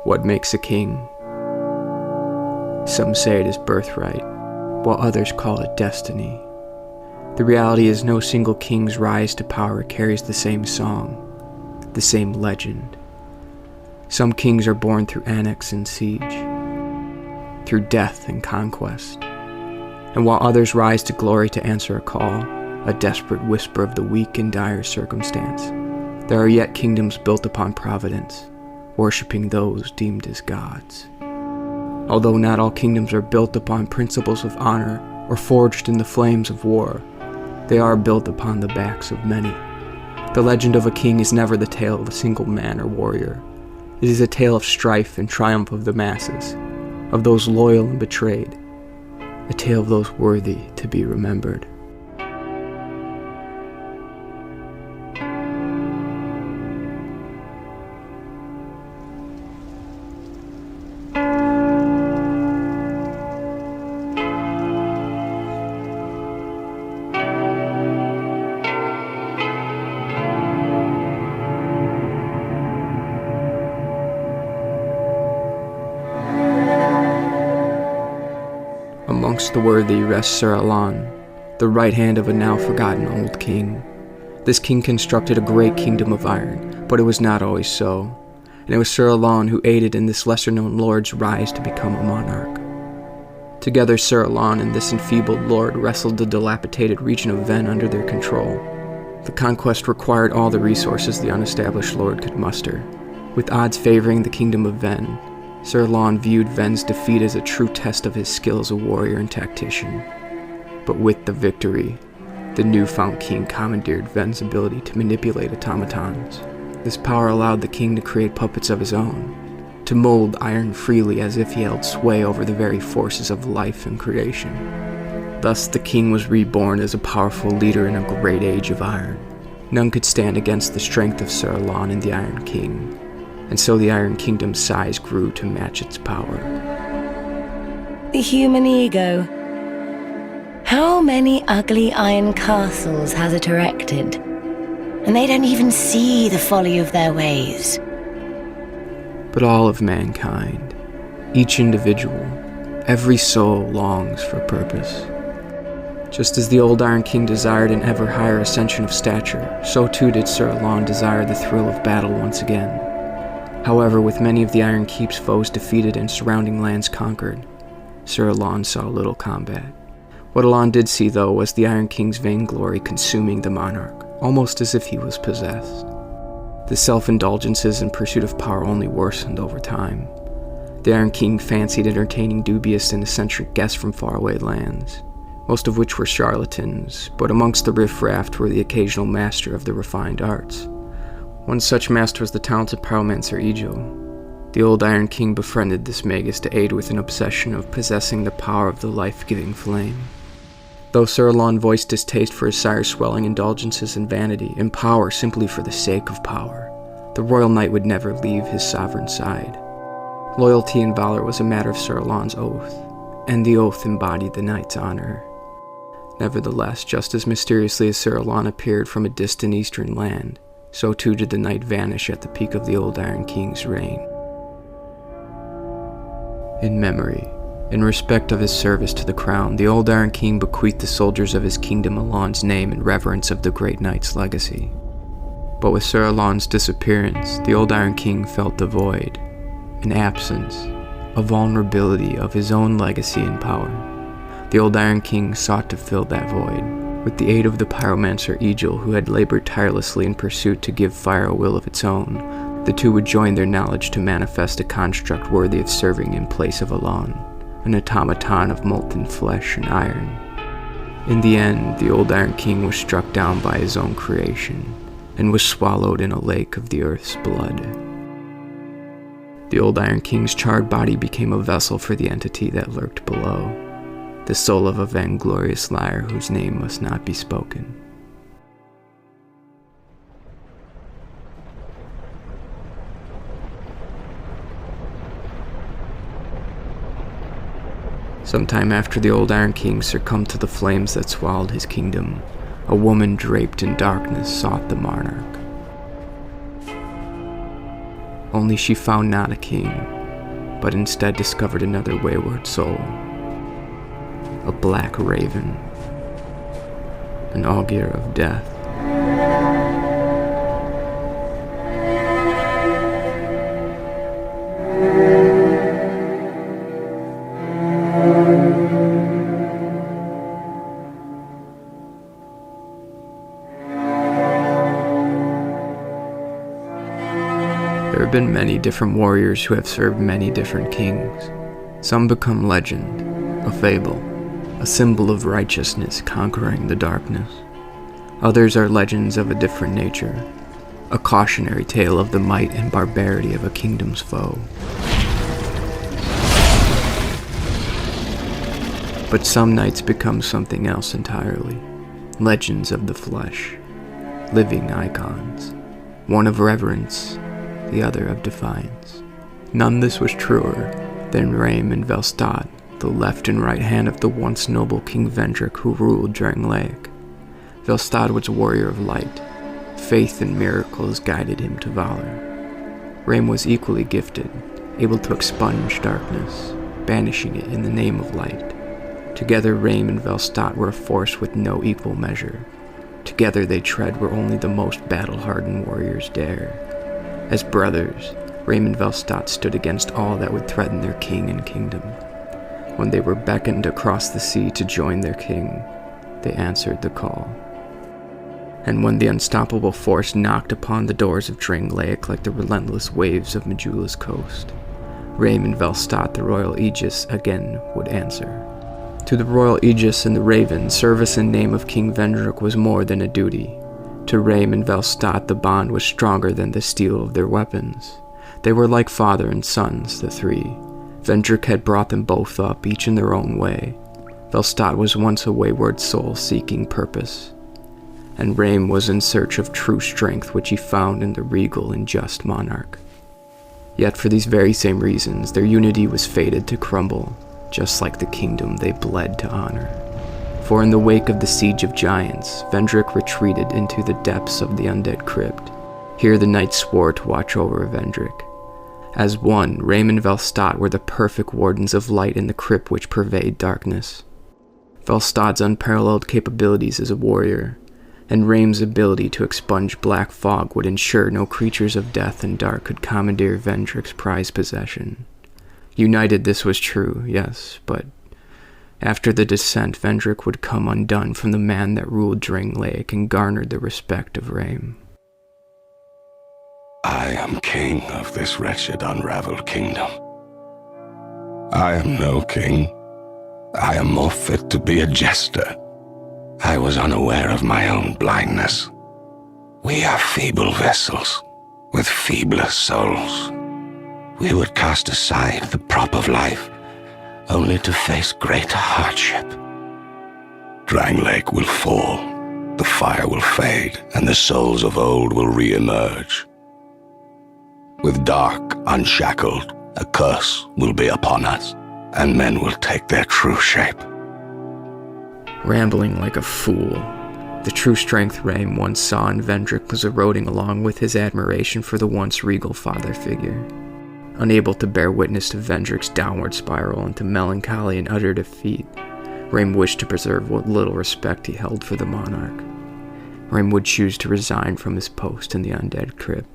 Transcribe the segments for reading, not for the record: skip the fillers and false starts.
What makes a king? Some say it is birthright, while others call it destiny. The reality is no single king's rise to power carries the same song, the same legend. Some kings are born through annex and siege, through death and conquest. And while others rise to glory to answer a call, a desperate whisper of the weak in dire circumstance, there are yet kingdoms built upon providence, worshipping those deemed as gods. Although not all kingdoms are built upon principles of honor or forged in the flames of war, they are built upon the backs of many. The legend of a king is never the tale of a single man or warrior. It is a tale of strife and triumph of the masses, of those loyal and betrayed, a tale of those worthy to be remembered. Amongst the worthy rests Sir Alonne, the right hand of a now forgotten old king. This king constructed a great kingdom of iron, but it was not always so, and it was Sir Alonne who aided in this lesser-known lord's rise to become a monarch. Together, Sir Alonne and this enfeebled lord wrestled the dilapidated region of Ven under their control. The conquest required all the resources the unestablished lord could muster. With odds favoring the kingdom of Ven, Sir Alonne viewed Ven's defeat as a true test of his skill as a warrior and tactician. But with the victory, the newfound king commandeered Ven's ability to manipulate automatons. This power allowed the king to create puppets of his own, to mold iron freely as if he held sway over the very forces of life and creation. Thus the king was reborn as a powerful leader in a great age of iron. None could stand against the strength of Sir Alonne and the Iron King, and so the Iron Kingdom's size grew to match its power. The human ego. How many ugly iron castles has it erected? And they don't even see the folly of their ways. But all of mankind, each individual, every soul longs for purpose. Just as the old Iron King desired an ever higher ascension of stature, so too did Sir Alonne desire the thrill of battle once again. However, with many of the Iron Keep's foes defeated and surrounding lands conquered, Sir Alonne saw little combat. What Alonne did see, though, was the Iron King's vainglory consuming the monarch, almost as if he was possessed. The self-indulgences in pursuit of power only worsened over time. The Iron King fancied entertaining dubious and eccentric guests from faraway lands, most of which were charlatans, but amongst the riffraff were the occasional master of the refined arts. One such master was the talented pyromancer Emeal. The old Iron King befriended this magus to aid with an obsession of possessing the power of the life-giving flame. Though Sir Alonne voiced distaste for his sire's swelling indulgences and vanity, and power simply for the sake of power, the royal knight would never leave his sovereign's side. Loyalty and valor was a matter of Sir Alonne's oath, and the oath embodied the knight's honor. Nevertheless, just as mysteriously as Sir Alonne appeared from a distant eastern land, so too did the knight vanish at the peak of the old Iron King's reign. In memory, in respect of his service to the crown, the old Iron King bequeathed the soldiers of his kingdom Alonne's name in reverence of the great knight's legacy. But with Sir Alonne's disappearance, the old Iron King felt the void, an absence, a vulnerability of his own legacy and power. The old Iron King sought to fill that void. With the aid of the pyromancer Emeal, who had labored tirelessly in pursuit to give fire a will of its own, the two would join their knowledge to manifest a construct worthy of serving in place of Alonne, an automaton of molten flesh and iron. In the end, the old Iron King was struck down by his own creation, and was swallowed in a lake of the earth's blood. The old Iron King's charred body became a vessel for the entity that lurked below, the soul of a vainglorious liar whose name must not be spoken. Sometime after the old Iron King succumbed to the flames that swallowed his kingdom, a woman draped in darkness sought the monarch. Only she found not a king, but instead discovered another wayward soul. A black raven. An augur of death. There have been many different warriors who have served many different kings. Some become legend, a fable, a symbol of righteousness conquering the darkness. Others are legends of a different nature, a cautionary tale of the might and barbarity of a kingdom's foe. But some knights become something else entirely, legends of the flesh, living icons, one of reverence, the other of defiance. None this was truer than Raime and Velstadt, the left and right hand of the once noble King Vendrick who ruled Drangleic. Velstadt was a warrior of light. Faith in miracles guided him to valor. Raime was equally gifted, able to expunge darkness, banishing it in the name of light. Together Raime and Velstadt were a force with no equal measure. Together they tread where only the most battle-hardened warriors dare. As brothers, Raime and Velstadt stood against all that would threaten their king and kingdom. When they were beckoned across the sea to join their king, they answered the call. And when the unstoppable force knocked upon the doors of Drangleic like the relentless waves of Majula's coast, Raime and Velstadt, the Royal Aegis, again would answer. To the Royal Aegis and the Raven, service in name of King Vendrick was more than a duty. To Raime and Velstadt, the bond was stronger than the steel of their weapons. They were like father and sons, the three. Vendrick had brought them both up, each in their own way. Velstadt was once a wayward soul seeking purpose, and Raime was in search of true strength which he found in the regal and just monarch. Yet for these very same reasons, their unity was fated to crumble, just like the kingdom they bled to honor. For in the wake of the siege of giants, Vendrick retreated into the depths of the undead crypt. Here the knights swore to watch over Vendrick. As one, Raime and Velstadt were the perfect wardens of light in the crypt which pervade darkness. Velstadt's unparalleled capabilities as a warrior, and Raime's ability to expunge black fog would ensure no creatures of death and dark could commandeer Vendrick's prized possession. United, this was true, yes, but after the descent, Vendrick would come undone from the man that ruled Drangleic and garnered the respect of Raime. I am king of this wretched, unraveled kingdom. I am no king. I am more fit to be a jester. I was unaware of my own blindness. We are feeble vessels, with feebler souls. We would cast aside the prop of life, only to face greater hardship. Drangleic will fall, the fire will fade, and the souls of old will re-emerge. With dark, unshackled, a curse will be upon us, and men will take their true shape. Rambling like a fool, the true strength Raime once saw in Vendrick was eroding along with his admiration for the once regal father figure. Unable to bear witness to Vendrick's downward spiral into melancholy and utter defeat, Raime wished to preserve what little respect he held for the monarch. Raime would choose to resign from his post in the undead crypt.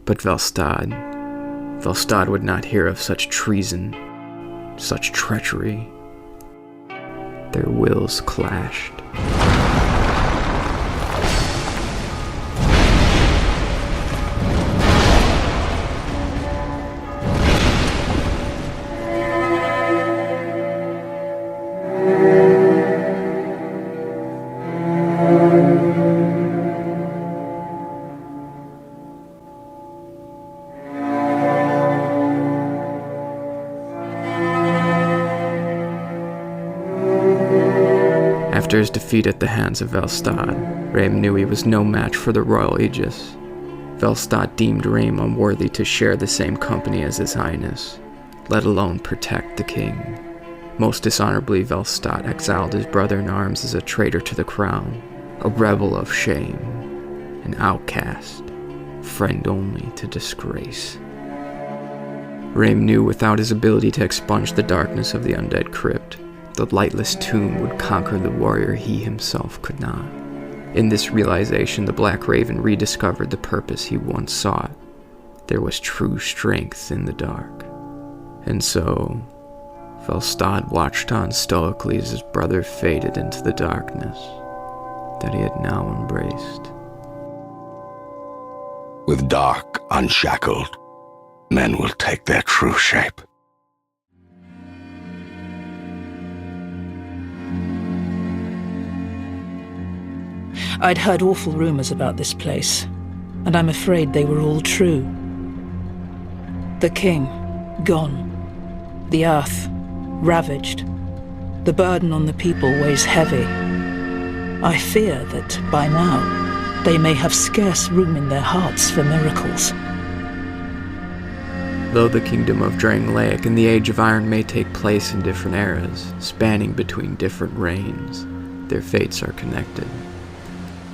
But Velstadt would not hear of such treason, such treachery. Their wills clashed. After his defeat at the hands of Velstadt, Raime knew he was no match for the Royal Aegis. Velstadt deemed Raime unworthy to share the same company as His Highness, let alone protect the king. Most dishonorably, Velstadt exiled his brother-in-arms as a traitor to the crown, a rebel of shame, an outcast, friend only to disgrace. Raime knew without his ability to expunge the darkness of the undead crypt, the lightless tomb would conquer the warrior he himself could not. In this realization, the Black Raven rediscovered the purpose he once sought. There was true strength in the dark. And so, Velstadt watched on stoically as his brother faded into the darkness that he had now embraced. With dark unshackled, men will take their true shape. I'd heard awful rumors about this place, and I'm afraid they were all true. The king, gone. The earth, ravaged. The burden on the people weighs heavy. I fear that, by now, they may have scarce room in their hearts for miracles. Though the kingdom of Drangleic and the Age of Iron may take place in different eras, spanning between different reigns, their fates are connected.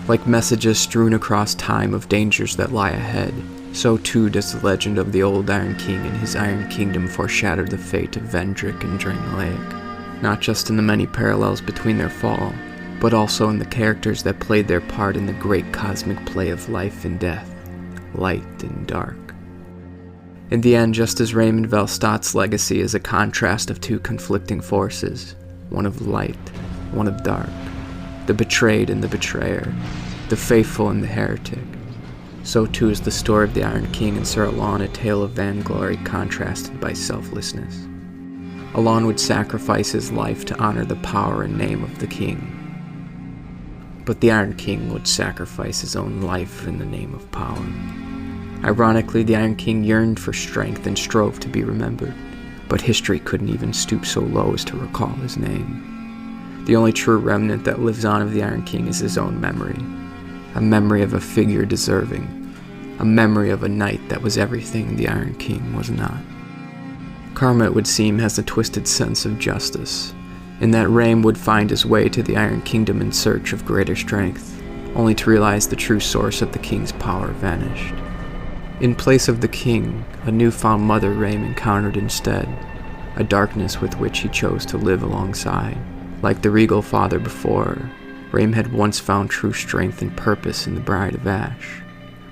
Like messages strewn across time of dangers that lie ahead, so too does the legend of the old Iron King and his Iron Kingdom foreshadow the fate of Vendrick and Drangleic, not just in the many parallels between their fall, but also in the characters that played their part in the great cosmic play of life and death, light and dark. In the end, just as Raime and Velstadt's legacy is a contrast of two conflicting forces, one of light, one of dark, the betrayed and the betrayer, the faithful and the heretic, so too is the story of the Iron King and Sir Alonne a tale of vainglory contrasted by selflessness. Alonne would sacrifice his life to honor the power and name of the king, but the Iron King would sacrifice his own life in the name of power. Ironically, the Iron King yearned for strength and strove to be remembered, but history couldn't even stoop so low as to recall his name. The only true remnant that lives on of the Iron King is his own memory, a memory of a figure deserving, a memory of a knight that was everything the Iron King was not. Karma, it would seem, has a twisted sense of justice, in that Raime would find his way to the Iron Kingdom in search of greater strength, only to realize the true source of the king's power vanished. In place of the king, a newfound mother Raime encountered instead, a darkness with which he chose to live alongside. Like the regal father before, Raime had once found true strength and purpose in the Bride of Ash.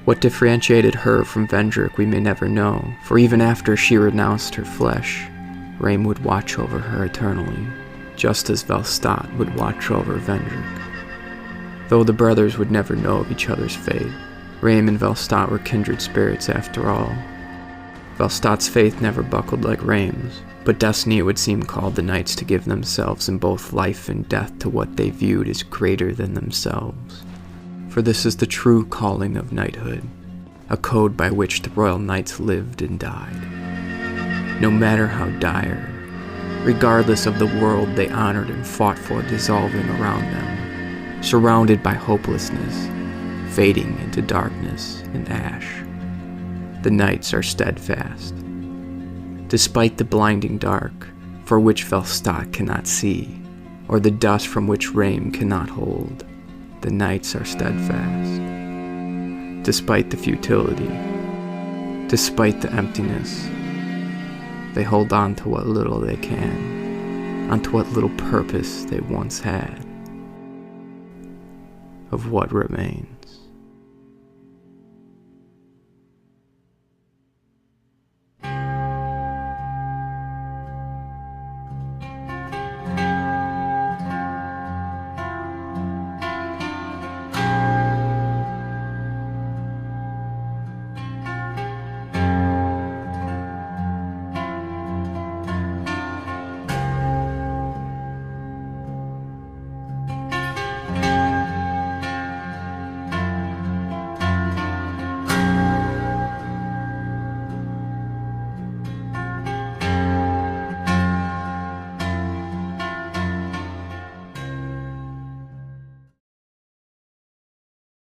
What differentiated her from Vendrick we may never know, for even after she renounced her flesh, Raime would watch over her eternally, just as Velstadt would watch over Vendrick. Though the brothers would never know of each other's fate, Raime and Velstadt were kindred spirits after all. Velstadt's faith never buckled like Raime's, but destiny, it would seem, called the knights to give themselves in both life and death to what they viewed as greater than themselves. For this is the true calling of knighthood, a code by which the royal knights lived and died. No matter how dire, regardless of the world they honored and fought for dissolving around them, surrounded by hopelessness, fading into darkness and ash, the knights are steadfast. Despite the blinding dark, for which Velstadt cannot see, or the dust from which Raime cannot hold, the knights are steadfast. Despite the futility, despite the emptiness, they hold on to what little they can, onto what little purpose they once had, of what remains.